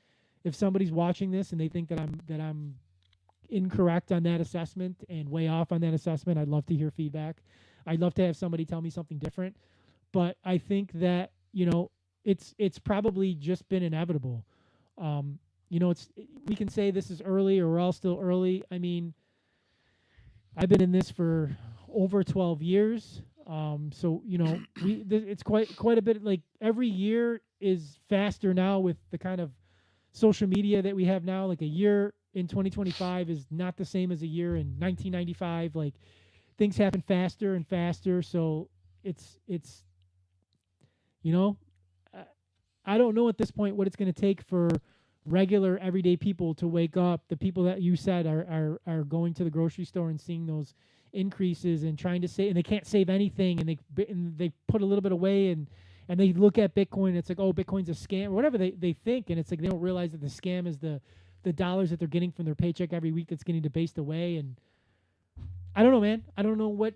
if somebody's watching this and they think that I'm incorrect on that assessment and way off on that assessment, I'd love to hear feedback. I'd love to have somebody tell me something different. But I think that, it's probably just been inevitable. We can say this is early, or we're all still early. I mean, I've been in this for over 12 years. So it's quite a bit. Like, every year is faster now with the kind of social media that we have now. Like, a year in 2025 is not the same as a year in 1995. Like, things happen faster and faster. So it's I don't know at this point what it's going to take for regular everyday people to wake up. The people that you said are going to the grocery store and seeing those increases and trying to save, and they can't save anything, and they put a little bit away, and they look at Bitcoin, and it's like, oh, Bitcoin's a scam, or whatever they think, and it's like they don't realize that the scam is the dollars that they're getting from their paycheck every week that's getting debased away. And I don't know, man. I don't know what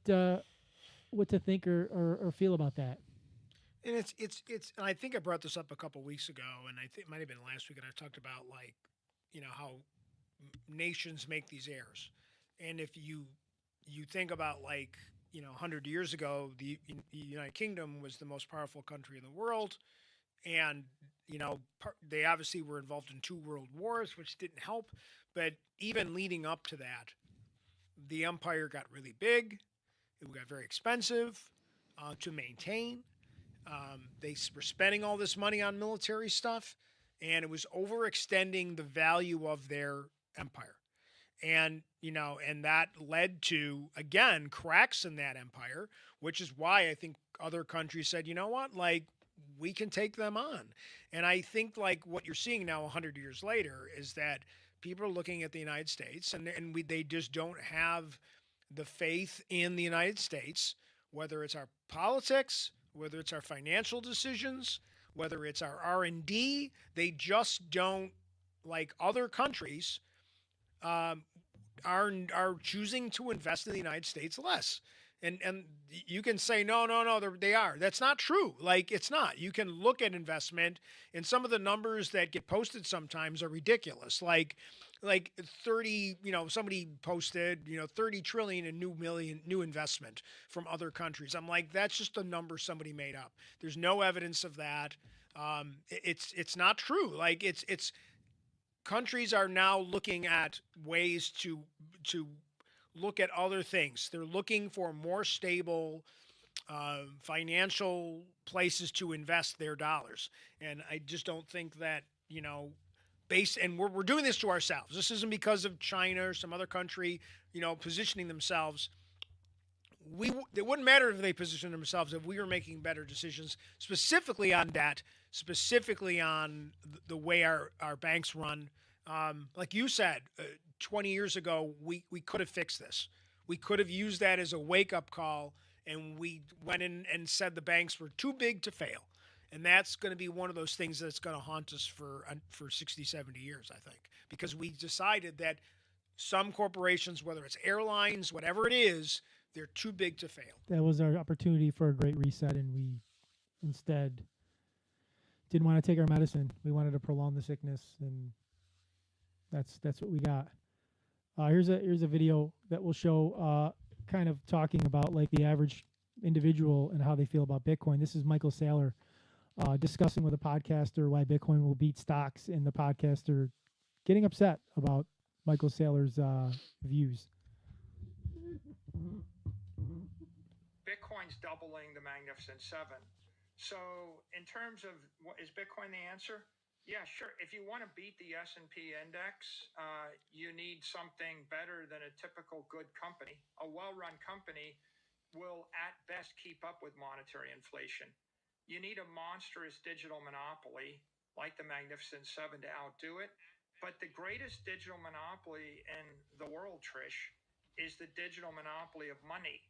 to think or feel about that. And it's and I think I brought this up a couple weeks ago, and I think it might have been last week, and I talked about, like, how nations make these errors. And if you think about, like, 100 years ago, the United Kingdom was the most powerful country in the world, and they obviously were involved in 2 world wars, which didn't help. But even leading up to that, the empire got really big. It got very expensive to maintain. They were spending all this money on military stuff, and it was overextending the value of their empire. And, and that led to, again, cracks in that empire, which is why I think other countries said, you know what, like, we can take them on. And I think, like, what you're seeing now 100 years later is that people are looking at the United States, and they just don't have the faith in the United States, whether it's our politics, whether it's our financial decisions, whether it's our R&D. They just don't, like other countries, are choosing to invest in the United States less. And you can say, no, they are. That's not true. Like, it's not. You can look at investment, and some of the numbers that get posted sometimes are ridiculous. Like 30, somebody posted, 30 trillion in new investment from other countries. I'm like, that's just a number somebody made up. There's no evidence of that. It's not true. Like, it's countries are now looking at ways to look at other things. They're looking for more stable financial places to invest their dollars. And I just don't think that, and we're doing this to ourselves. This isn't because of China or some other country, positioning themselves. It wouldn't matter if they positioned themselves if we were making better decisions, specifically on that, specifically on the way our banks run. Like you said, 20 years ago, we could have fixed this. We could have used that as a wake-up call, and we went in and said the banks were too big to fail. And that's going to be one of those things that's going to haunt us for 60, 70 years, I think, because we decided that some corporations, whether it's airlines, whatever it is, they're too big to fail. That was our opportunity for a great reset, and we instead didn't want to take our medicine. We wanted to prolong the sickness, and that's what we got. Here's a video that will show kind of talking about, like, the average individual and how they feel about Bitcoin. This is Michael Saylor discussing with a podcaster why Bitcoin will beat stocks, and the podcaster getting upset about Michael Saylor's views. Bitcoin's doubling the Magnificent Seven. So in terms of is Bitcoin the answer? Yeah, sure. If you want to beat the S&P index, you need something better than a typical good company. A well-run company will at best keep up with monetary inflation. You need a monstrous digital monopoly like the Magnificent Seven to outdo it. But the greatest digital monopoly in the world, Trish, is the digital monopoly of money.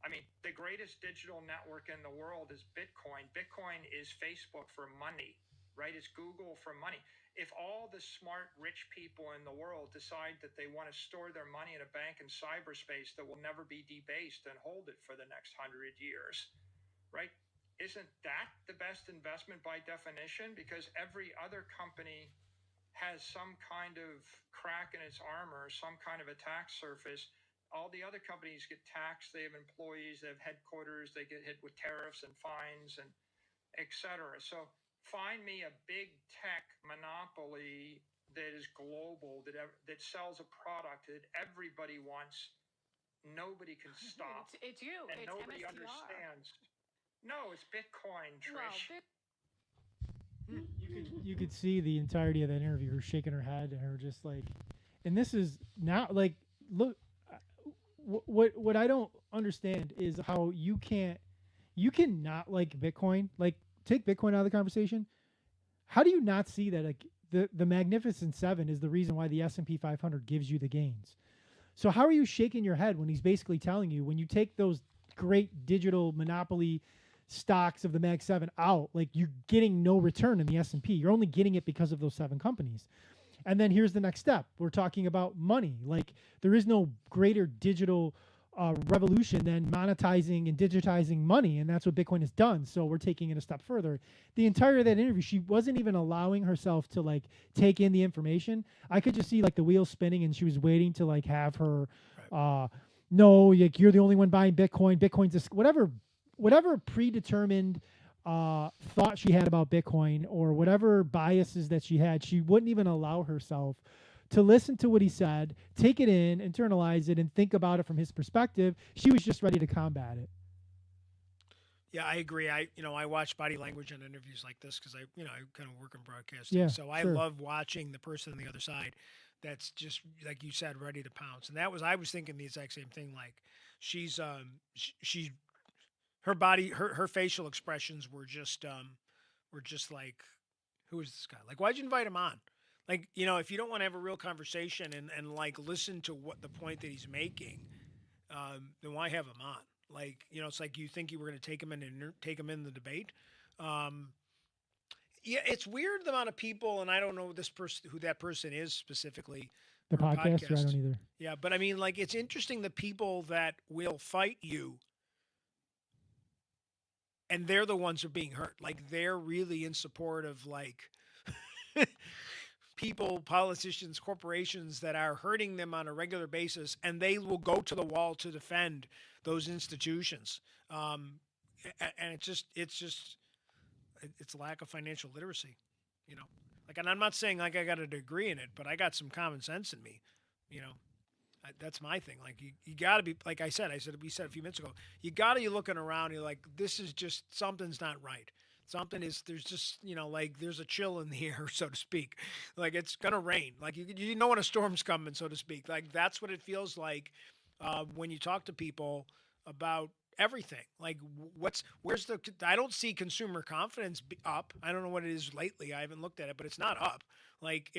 I mean, the greatest digital network in the world is Bitcoin. Bitcoin is Facebook for money, right? It's Google for money. If all the smart, rich people in the world decide that they want to store their money in a bank in cyberspace that will never be debased and hold it for the next 100 years, right? Isn't that the best investment by definition? Because every other company has some kind of crack in its armor, some kind of attack surface. All the other companies get taxed. They have employees, they have headquarters, they get hit with tariffs and fines and et cetera. So find me a big tech monopoly that is global, that sells a product that everybody wants. Nobody can stop. It's you. And it's nobody MSTR. understands. No, it's Bitcoin, Trish. You could see the entirety of that interview, her shaking her head and her just like, and this is not like, look, what I don't understand is how you cannot like Bitcoin, like take Bitcoin out of the conversation. How do you not see that like the Magnificent Seven is the reason why the S&P 500 gives you the gains? So how are you shaking your head when he's basically telling you when you take those great digital monopoly stocks of the Mag 7 out, like you're getting no return in the S&P. You're only getting it because of those 7 companies. And then here's the next step. We're talking about money. Like there is no greater digital revolution than monetizing and digitizing money. And that's what Bitcoin has done. So we're taking it a step further. The entire of that interview, she wasn't even allowing herself to like take in the information. I could just see like the wheels spinning and she was waiting to like have her, no, like you're the only one buying Bitcoin. Bitcoin's this, whatever predetermined thought she had about Bitcoin or whatever biases that she had, she wouldn't even allow herself to listen to what he said, take it in, internalize it, and think about it from his perspective. She was just ready to combat it. Yeah, I agree. I watch body language in interviews like this because I kind of work in broadcasting. Yeah, so I sure. love watching the person on the other side that's just, like you said, ready to pounce. And I was thinking the exact same thing. Like she's her body, her facial expressions were just like, who is this guy? Like, why'd you invite him on? Like, if you don't want to have a real conversation and like listen to what the point that he's making, then why have him on? Like, it's like you think you were going to take him in the debate. Yeah, it's weird the amount of people, and I don't know who that person is specifically. The podcaster, I don't either. Yeah, but I mean, like, it's interesting the people that will fight you, and they're the ones who are being hurt. Like, they're really in support of like people, politicians, corporations that are hurting them on a regular basis, and they will go to the wall to defend those institutions. And it's lack of financial literacy, Like, and I'm not saying like I got a degree in it, but I got some common sense in me, That's my thing. Like you got to be, like we said a few minutes ago, you got to be looking around. You're like, this is just, something's not right. There's just, like there's a chill in the air, so to speak. Like it's going to rain. Like you know when a storm's coming, so to speak. Like that's what it feels like when you talk to people about everything. Like I don't see consumer confidence up. I don't know what it is lately. I haven't looked at it, but it's not up. Like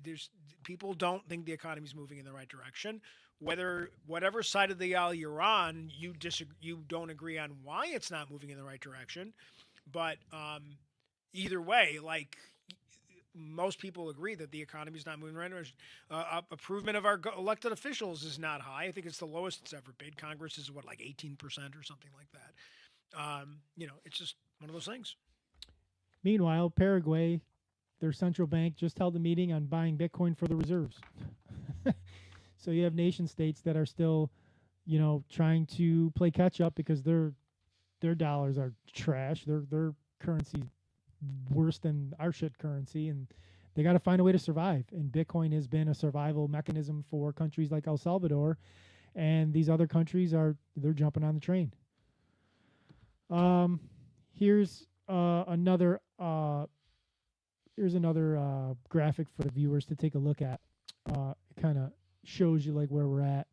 there's people don't think the economy's moving in the right direction. Whatever side of the aisle you're on, you don't agree on why it's not moving in the right direction. But either way, like most people agree that the economy is not moving right. Approval of our elected officials is not high. I think it's the lowest it's ever been. Congress is like 18% or something like that. It's just one of those things. Meanwhile, Paraguay, their central bank just held a meeting on buying Bitcoin for the reserves. So you have nation states that are still, trying to play catch up because their dollars are trash. Their currency's worse than our shit currency, and they got to find a way to survive. And Bitcoin has been a survival mechanism for countries like El Salvador, and these other countries they're jumping on the train. Here's another graphic for the viewers to take a look at. It kind of shows you like where we're at.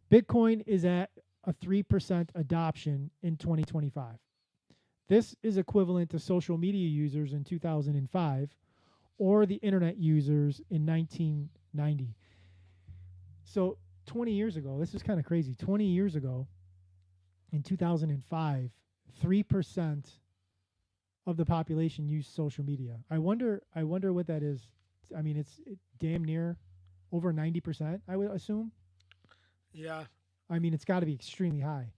Bitcoin is at a 3% adoption in 2025. This is equivalent to social media users in 2005, or the internet users in 1990. So 20 years ago, this is kind of crazy. 20 years ago, in 2005, 3% of the population used social media. I wonder what that is. I mean, it's damn near over 90%, I would assume. Yeah. I mean, it's got to be extremely high.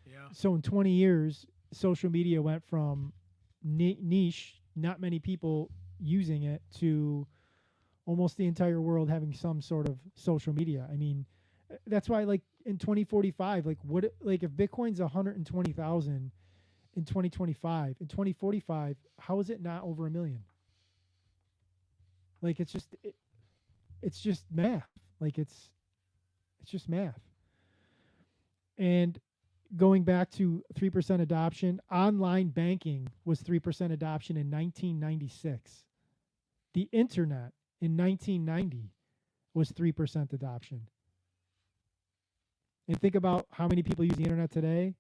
Yeah. So in 20 years, social media went from niche, not many people using it, to almost the entire world having some sort of social media. I mean, that's why, like, in 2045, like if Bitcoin's 120,000 in 2025, in 2045, how is it not over a million? Like, it's just math. Like, it's just math. And going back to 3% adoption, online banking was 3% adoption in 1996. The internet in 1990 was 3% adoption. And think about how many people use the internet today.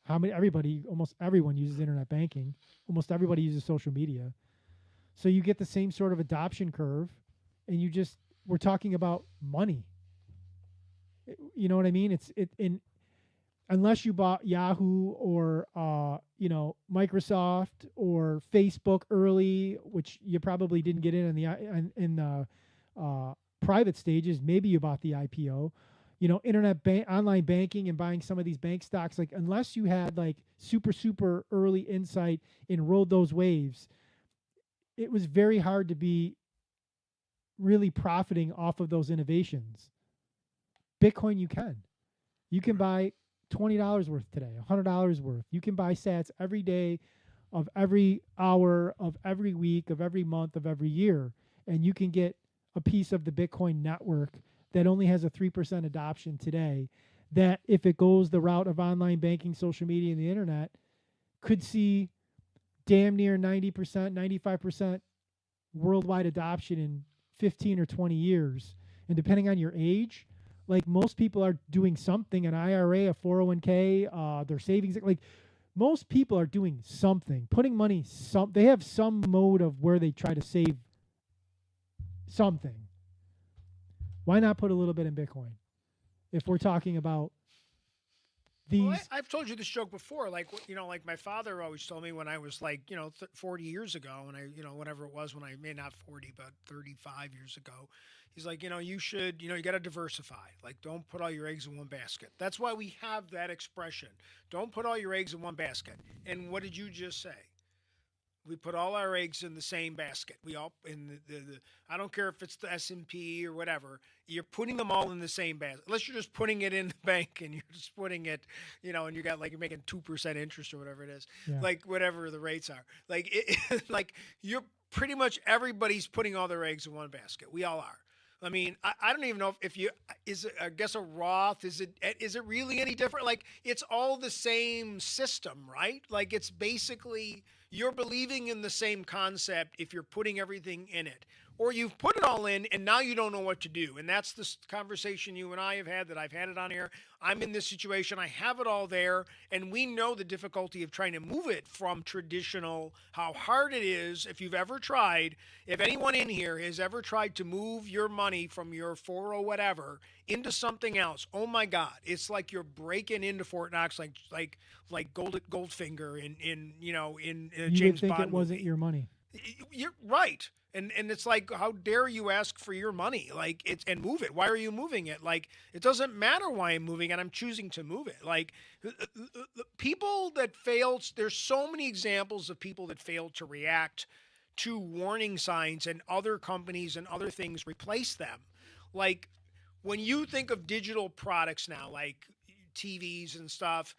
Almost everyone uses internet banking. Almost everybody uses social media. So you get the same sort of adoption curve, and we're talking about money. You know what I mean? Unless you bought Yahoo or Microsoft or Facebook early, which you probably didn't get in the private stages. Maybe you bought the IPO. Online banking and buying some of these bank stocks. Like, unless you had like super early insight and rode those waves, it was very hard to be really profiting off of those innovations. Bitcoin, you can buy $20 worth today, $100 worth. You can buy sats every day of every hour of every week of every month of every year, and you can get a piece of the Bitcoin network that only has a 3% adoption today, that if it goes the route of online banking, social media, and the internet, could see damn near 90%, 95% worldwide adoption in 15 or 20 years. And depending on your age, like, most people are doing something, an IRA, a 401k, their savings. Like, most people are doing something, putting money, they have some mode of where they try to save something. Why not put a little bit in Bitcoin? If we're talking about these. Well, I've told you this joke before. Like, like my father always told me when I was like, 40 years ago, when I, whatever it was, when I may not 40, but 35 years ago, he's like, you should, you got to diversify. Like, don't put all your eggs in one basket. That's why we have that expression. Don't put all your eggs in one basket. And what did you just say? We put all our eggs in the same basket. We all in the I don't care if it's the S&P or whatever. You're putting them all in the same basket. Unless you're just putting it in the bank and you're just putting it, and you got like you're making 2% interest or whatever it is, like whatever the rates are. Like like you're pretty much everybody's putting all their eggs in one basket. We all are. I mean, I don't even know if I guess a Roth, is it really any different? Like, it's all the same system, right? Like, it's basically you're believing in the same concept if you're putting everything in it. Or you've put it all in and now you don't know what to do. And that's the conversation you and I have had, that I've had it on here. I'm in this situation. I have it all there. And we know the difficulty of trying to move it from traditional, how hard it is. If you've ever tried, if anyone in here has ever tried to move your money from your 401 whatever into something else, oh my God, it's like you're breaking into Fort Knox, like Goldfinger in James Bond. You would think it wasn't movie. your money. You're right. And it's like, how dare you ask for your money? Like, and move it. Why are you moving it? Like, it doesn't matter why I'm moving it. I'm choosing to move it. Like, people that failed, there's so many examples of people that failed to react to warning signs, and other companies and other things replace them. Like, when you think of digital products now, like TVs and stuff,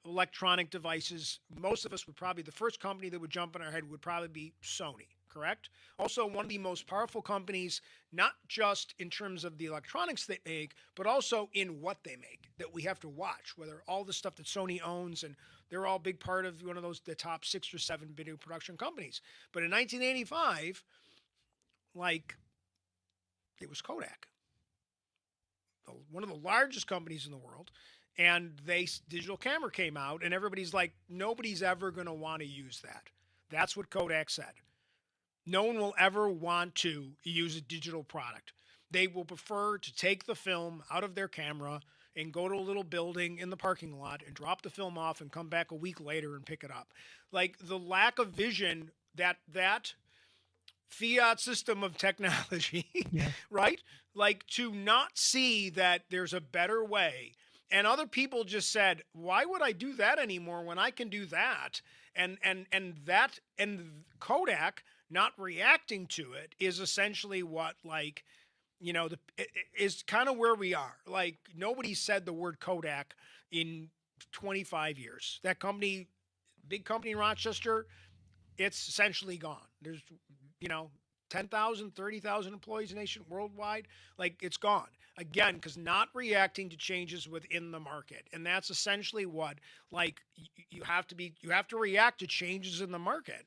electronic devices, most of us would probably, the first company that would jump in our head would probably be Sony. Correct? Also, one of the most powerful companies, not just in terms of the electronics they make, but also in what they make, that we have to watch, whether all the stuff that Sony owns, and they're all big part of one of the top 6 or 7 video production companies. But in 1985, like, it was Kodak, one of the largest companies in the world, and digital camera came out, and everybody's like, nobody's ever going to want to use that. That's what Kodak said. No one will ever want to use a digital product. They will prefer to take the film out of their camera and go to a little building in the parking lot and drop the film off and come back a week later and pick it up. Like the lack of vision that fiat system of technology, Yeah. right? Like to not see that there's a better way. And other people just said, why would I do that anymore when I can do that? And Kodak not reacting to it is essentially what, like, you know, is kind of where we are. Like nobody said the word Kodak in 25 years. That company, big company in Rochester, it's essentially gone. There's, you know, 10,000, 30,000 employees worldwide. Like it's gone again, because not reacting to changes within the market. And that's essentially what, like, you have to react to changes in the market.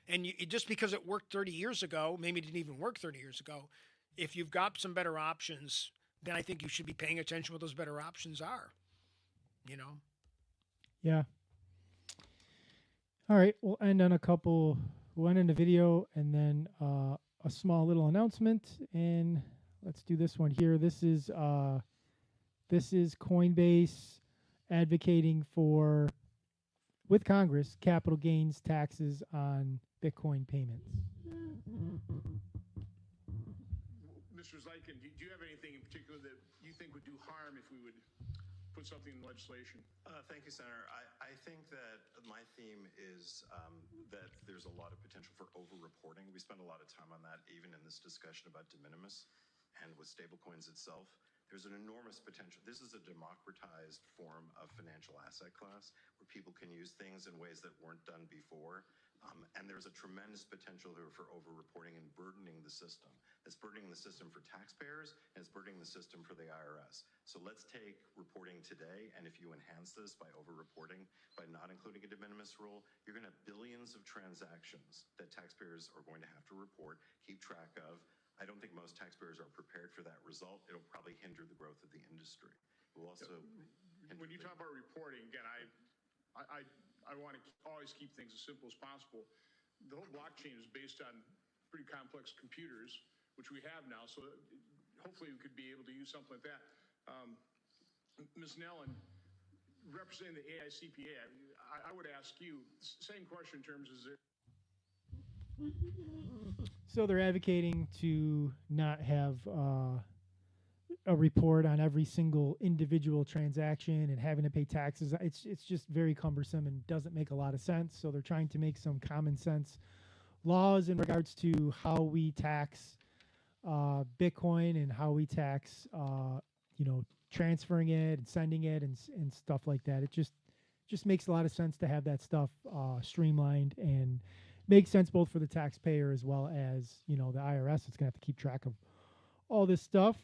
And just because it worked 30 years ago, maybe it didn't even work 30 years ago. If you've got some better options, then I think you should be paying attention to what those better options are. You know? Yeah. All right. We'll end on we'll end in the video and then a small little announcement. And let's do this one here. This is Coinbase advocating for, with Congress, capital gains taxes on Bitcoin payments. Mr. Zeitkin, do you have anything in particular that you think would do harm if we would put something in legislation? Thank you, Senator. I think that my theme is that there's a lot of potential for over-reporting. We spend a lot of time on that, even in this discussion about de minimis and with stablecoins itself. There's an enormous potential. This is a democratized form of financial asset class where people can use things in ways that weren't done before. And there's a tremendous potential here for over-reporting and burdening the system. It's burdening the system for taxpayers, and it's burdening the system for the IRS. So let's take reporting today, and if you enhance this by over-reporting, by not including a de minimis rule, you're going to have billions of transactions that taxpayers are going to have to report, keep track of. I don't think most taxpayers are prepared for that result. It'll probably hinder the growth of the industry. It will also when you talk about reporting, again, I want to always keep things as simple as possible. The whole blockchain is based on pretty complex computers, which we have now. So hopefully we could be able to use something like that. Ms. Nellen, representing the AICPA, I would ask you, same question in terms of So they're advocating to not have a report on every single individual transaction and having to pay taxes. It's just very cumbersome and doesn't make a lot of sense. So they're trying to make some common sense laws in regards to how we tax Bitcoin and how we tax transferring it and sending it and stuff like that. It just makes a lot of sense to have that stuff streamlined and makes sense both for the taxpayer as well as the IRS. It's gonna have to keep track of all this stuff.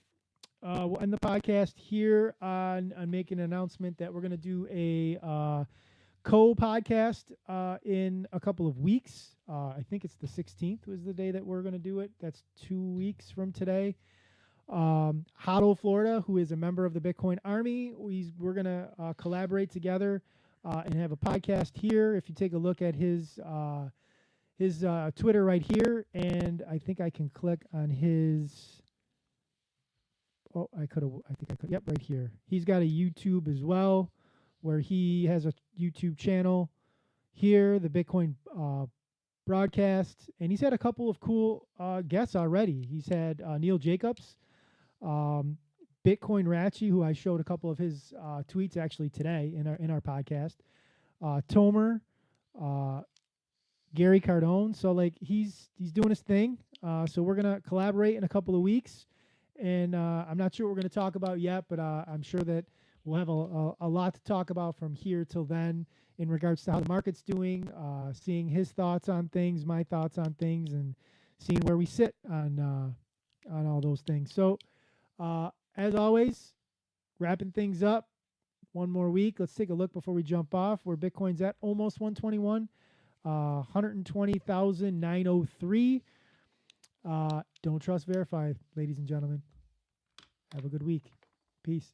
We'll end the podcast here on making an announcement that we're going to do a co-podcast in a couple of weeks. I think it's the 16th was the day that we're going to do it. That's 2 weeks from today. Hotto, Florida, who is a member of the Bitcoin Army, we're going to collaborate together and have a podcast here. If you take a look at his Twitter right here, and I think I can click on his... Oh, I think I could. Yep, right here. He's got a YouTube as well, where he has a YouTube channel here, the Bitcoin broadcast, and he's had a couple of cool guests already. He's had Neil Jacobs, Bitcoin Ratchy, who I showed a couple of his tweets actually today in our podcast. Tomer, Gary Cardone. So like he's doing his thing. So we're gonna collaborate in a couple of weeks. And I'm not sure what we're going to talk about yet, but I'm sure that we'll have a lot to talk about from here till then in regards to how the market's doing, seeing his thoughts on things, my thoughts on things, and seeing where we sit on all those things. So, as always, wrapping things up, one more week. Let's take a look before we jump off where Bitcoin's at, almost 121, 120,903. Don't trust, verify, ladies and gentlemen. Have a good week. Peace.